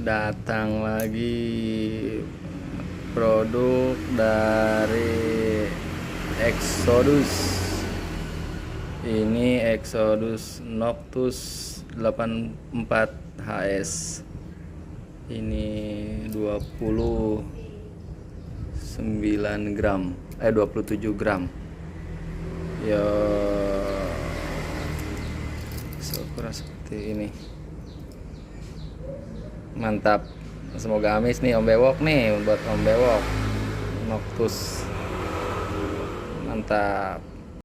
Datang lagi produk dari Exodus. Ini Exodus Noctus 84 HS. Ini 29 gram, 27 gram. Ya, ukuran seperti ini. Mantap. Semoga amis nih Om Bewok nih, buat Om Bewok Noctus. Mantap.